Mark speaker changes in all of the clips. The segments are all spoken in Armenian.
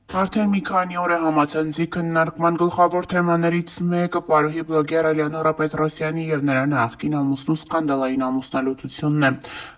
Speaker 1: Արդեն մի քանի օր է համացանցի քննարկման գլխավոր թեմաներից մեկը պարուհի բլոգեր Էլեոնորա Պետրոսյանի և նրա նախկին ամուսնու սկանդալային ամուսնալուծությունն է։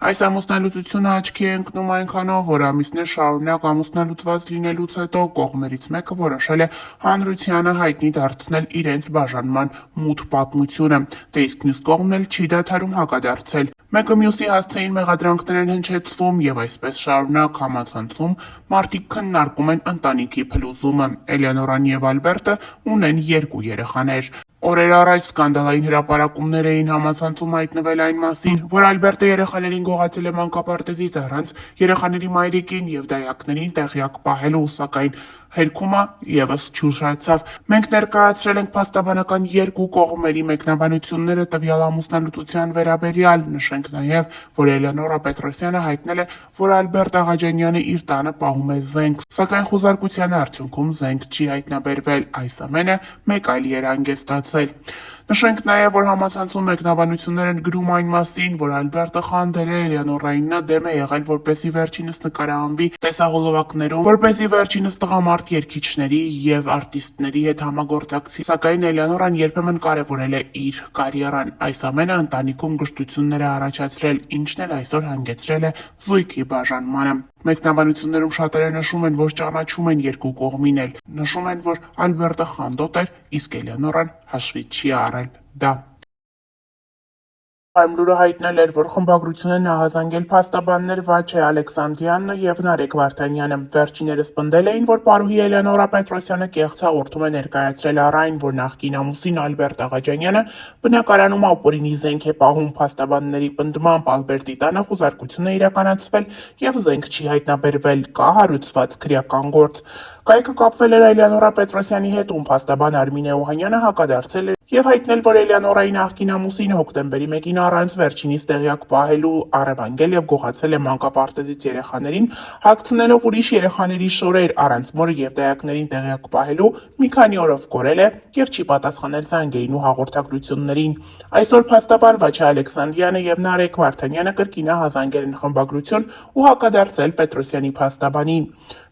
Speaker 1: Այս ամուսնալուծությունը աչքի է ընկնում այնքանով, որ ամիսներ շարունակ ամուսնալուծված լինելուց հետո կողմերից մեկը որոշել է հանրությանը հայտնի դարձնել իրենց բաժանման մութ պատմությունը, դե իսկ մյուս կողմն էլ չի դադարում հակադարձել։ Մեկը մյուսի հասցեին մեղադրանքներ են հնչեցվում և այսպես շարունակ համացանցում մարդիկ քննարկում են ընտանիքի փլուզումը։ Էլեոնորան և Ալբերտը ունեն 2 երեխաներ։ Օրեր առաջ սկանդալային հրապարակումներ էին համացանցում հայտնվել այն մասին, որ Ալբերտը երեխաներին գողացել է մանկապարտեզից առանց երեխաների մայրիկին և դայակներին տեղյակ պահելու, սակայն հերքումը ևս չուշացավ։ Մենք ներկայացրել ենք փաստաբանական 2 կողմերի մեկնաբանությունները տվյալ ամուսնալուծության վերաբերյալ։ Նշենք նաև, որ Էլեոնորա Պետրոսյանը հայտնել է, որ Ալբերտ Աղաջանյանը իր տանը պահում է զենք, սակայն խուզարկության արդյունքում զենք չի հայտնաբերվել։ Այս ամենը մեկ այլ երանգ է ստացել։ Նշենք նաև, որ համացանցում մեկնաբանություններ են գրում այն մասին, որ Ալբերտը խանդել է Էլեոնորային, նա դեմ է եղել, որպեսզի վերջինս նկարահանվի տեսահոլովակներում, որպեսզի վերջինս տղամարդ երգիչների և արտիստների հետ համագործակցի, սակայն Էլեոնորան երբեմն կարևորել է իր կարիերան։ Այս ամենը ընտանիքում գժտություններ է առաջացրել, ինչն էլ այսօր հանգեցրել է զույգի բաժանմանը։ Մեկնաբանություններում շատերը նշում են, որ ճանաչում են 2 կողմին էլ։ Նշում են, որ Ալբերտը խանդոտ էր, իսկ Էլեոնորան հաշվի չի առել դա։ Prime լուրը հայտնել էր, որ խմբագրություն են ահազանգել փաստաբաններ Վաչե Ալեքսանդրյանը և Նարեկ Վարդանյանը։ Վերջիններս պնդել էին, որ պարուհի Էլեոնորա Պետրոսյանը կեղծ հաղորդում է ներկայացրել առ այն, որ նախկին ամուսին Ալբերտ Աղաջանյանը բնակարանում ապօրինի զենք է պահում։ Փաստաբանների պնդմամբ Ալբերտի տանը խուզարկություն է իրականացվել և զենք չի հայտնաբերվել, կա հարուցված քրեական գործ։ Կայքը կապվել էր Էլեոնորա Պետրոսյանի հետ, ում փաստաբան Արմինե Օհանյանը հակադարձել էր և հայտնել, որ Էլեոնորայի նախկին ամուսինը հոկտեմբերի 1-ին առանց վերջինիս տեղյակ պահելու առևանգել և գողացել է մանկապարտեզից երեխաներին, հագցնելով ուրիշ երեխաների շորեր, առանց մորը և դայակներին տեղյակ պահելու մի քանի օրով կորել է և չի պատասխանել զանգերին ու հաղորդագրություններին։ Այսօր փաստաբան Վաչե Ալեքսանդրյանը և Նարեկ Վարդանյանը կրկին ահազանգել են խմբագրություն ու հակադարձել Պետրոսյանի փաստաբանին։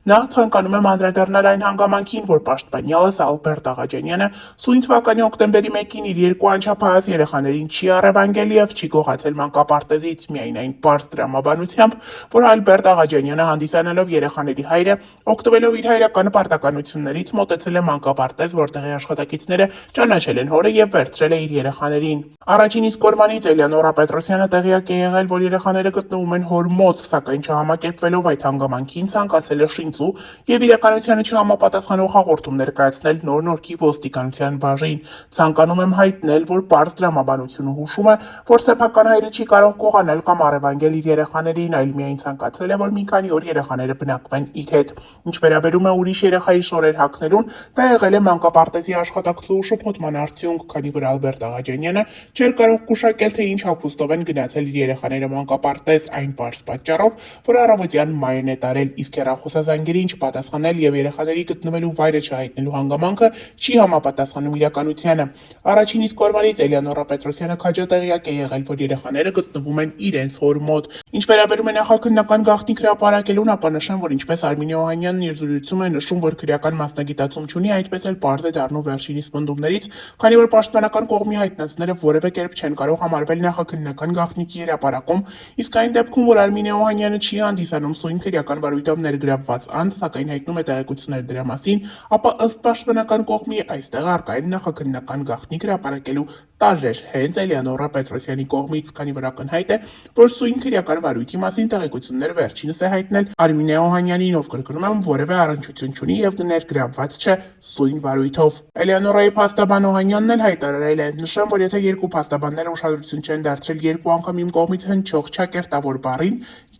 Speaker 1: Նախ ցանկանում եմ անդրադառնալ այն հանգամանքին, որ պաշտպանյալս Ալբերտ Աղաջանյանը սույն թվականի հոկտեմբերի 1-ին իր 2 անչափահաս երեխաներին չի առևանգել և չի գողացել մանկապարտեզից, միայն այն պարզ տրամաբանությամբ, որ Ալբերտ Աղաջանյանը հանդիսանալով երեխաների հայրը, օգտվելով իր հայրական պարտականություններից, մոտեցել է մանկապարտեզ, որտեղի աշխատակիցները ճանաչել են հորը և վերցրել է իր երեխաներին։ Առաջին իսկ օրվանից Էլեոնորա Պետրոսյանը տեղյակ է եղել, որ երեխաները գտնվում են հոր մոտ, սակայն չհամակերպվելով այդ հանգամանքին ցանկացել է շինծու և իրականությանը չհամապատասխանող հաղորդում ներկայացնել Նոր-Նորքի ոստիկանության բաժին։ Ցանկանում եմ հայտնել, որ պարզ տրամաբանությունը հուշում է, որ սեփական հայրը չի կարող գողանալ կամ առևանգել իր երեխաներին, այլ միայն ցանկացել է, որ մի քանի օր երեխաները բնակվեն իր հետ։ Ինչ վերաբերում է ուրիշ երեխայի շորեր հագնելուն, դա եղել է մանկապարտեզի աշխատակցու շփոթման արդյունք, քանի որ Ալբերտ Աղաջանյանը չէր կարող գուշակել, թե ինչ հագուստով են գնացել իր երեխաները մանկապարտեզ, այն պարզ պատճառով, որ առավոտյան մայրն է տարել, իսկ հեռախոսազանգերին չպատասխանել և երեխաների գտնվելու վայրը չհայտնելու հանգամանքը չի համապատասխանում իրականությանը։ Առաջին իսկ օրվանից Էլեոնորա Պետրոսյանը քաջատեղյակ է եղել, որ երեխաները գտնվում են իրենց հոր մոտ։ Ինչ վերաբերում է նախաքննական գաղտնիք հրապարակելուն, ապա նշեմ, որ ինչպես Արմինե Օհանյանն իր զրույցում է նշում, որ քրեական մասնագիտացում չունի, այդպես էլ պարզ է դառնում վերջինիս պնդումներից, քանի որ պաշտպանական կողմի հայտնածները որևէ կերպ չեն կարող համարվել նախաքննական գաղտնիքի հրապարակում, իսկ այն դեպքում, որ Արմինե Օհանյանը չի հանդիսանում սույն քրեական վարույթով ներգրավված անձ, սակայն հայտնում է տեղեկություններ դրա մասին, ապա ըստ պաշտպանական կողմի այստեղ առկա է նախաքննական գաղտնիք հրապարակելու տարրեր հենց Էլեոնորա Պետրոսյանի կողմից, քանի որ ակնհայտ է, որ սույն քրեական վարույթի մասին տեղեկություններ վերջինս է հայտնել Արմինե Օհանյանին, ով կրկնում եմ որևէ առնչություն չունի և ներգրավված չէ սույն վարույթով։ Էլեոնորայի փաստաբան Օհանյանն էլ հայտարարել է. նշեմ, որ եթե 2 փաստաբանները ուշադրություն չեն դարձրել 2 անգամ իմ կողմից հնչող ճակերտավոր բառին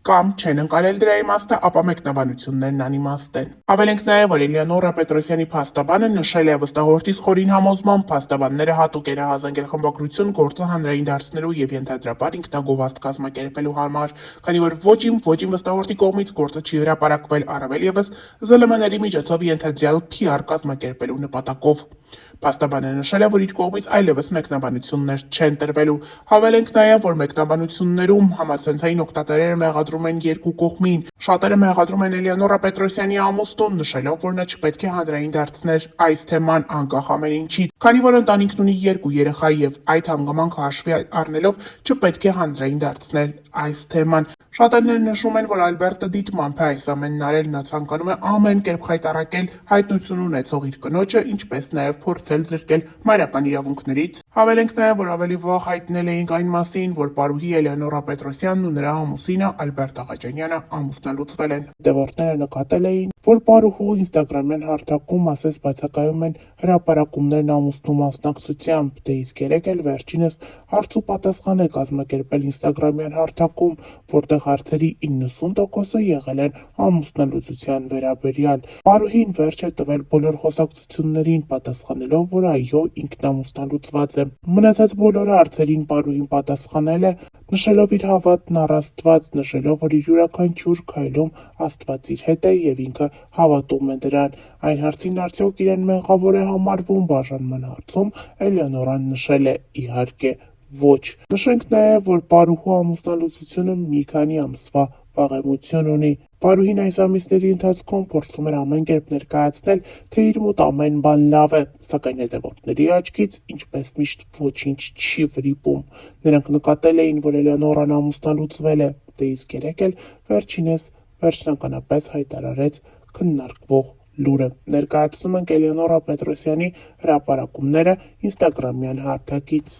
Speaker 1: կամ չեն ընկալել դրա իմաստը, ապա մեկնաբանություններն անիմաստ են։ Հավելենք նաև, որ Էլեոնորա Պետրոսյանի փաստաբանը նշել է վստահորդիս խորին համոզմամբ փաստաբանները հատուկ էր ահազանգել խմբագրություն գործը հանրային դարձնելու և ենթադրաբար ինքնագովազդ կազմակերպելու համար, քանի որ ոչ իմ, ոչ իմ վստահորդի կողմից գործը չի հրապարակվել, առավել ևս ԶԼՄ-ների միջոցով ենթադրյալ PR կազմակերպելու նպատակով։ Փաստաբանը նշել է, որ իր կողմից այլևս մեկնաբանություններ չեն տրվելու։ Հավելենք նաև, որ մեկնաբանություններում համացանցային օգտատերերը մեղադրում են երկու կողմին։ Շատերը մեղադրում են Էլեոնորա Պետրոսյանի ամուսնուն, նշելով, որ նա չպետք է հանրային դարձներ այս թեման անկախ ամեն ինչից, քանի որ ընտանիքն ունի 2 երեխա եւ այդ հանգամանքը հաշվի առնելով չպետք է հանրային դարձնել այս թեման։ Շատերն նշում են, որ Ալբերտը դիտմամբ է այս ամենն արել, նա ցանկանում է ամեն կերպ խայտառակել հայտնություն ունեցող իր կնոջը, ինչպես նաև փորձել զրկել մայրական իրավունքներից։ Հավելենք նաև, որ ավելի վաղ հայտնել էինք այն մասին, որ պարուհի Էլեոնորա Պետրոսյանն ու նրա ամուսինը Ալբերտ Աղաջանյանը ամուսնալուծվել են։ Հետևորդները նկատել էին, որ պարուհու ինստագրամյան հարթակում ասես բացակայում են հրապարակումներն ամուսնու մասնակցությամբ, դե իսկ երեկ էլ վերջինս հարց ու պատասխան է կազմակերպել ինստագրամյան հարթակում, որտեղ հարցերի 90%-ը եղել են ամուսնալուծության վերաբերյալ։ Պարուհին վերջ է տվել բոլոր խոսակցություններին, պատասխանելով, որ այո, ինքն ամուսնալուծված է։ Մնացած բոլոր հարցերին պարուհին պատասխանել է, նշելով իր հավատն առ Աստված, նշելով, որ իր յուրաքանչյուր քայլում Աստված իր հետ է եւ ինքը հավատում է դրան։ Այն հարցին արդյոք իրեն մեղավոր է համարվում բաժանման հարցում, Էլեոնորան նշել է՝ իհարկե ոչ։ Նշենք նաև, որ պարուհու ամուսնալուծությունը մի քանի ամսվա վաղեմություն ունի։ Պարուհին այս ամիսների ընթացքում փորձում էր ամեն կերպ ներկայացնել, թե իր մոտ ամեն բան լավ է, սակայն հետևորդների աչքից, ինչպես միշտ, ոչինչ չի վրիպում։ Նրանք նկատել էին, որ Էլեոնորան ամուսնալուծվել է, դե իսկ երեկ էլ վերջինս վերջնականապես հայտարարեց քննարկվող լուրը։ Ներկայացնում ենք Էլեոնորա Պետրոսյանի հրապարակումները ինստագրամյան հարթակից։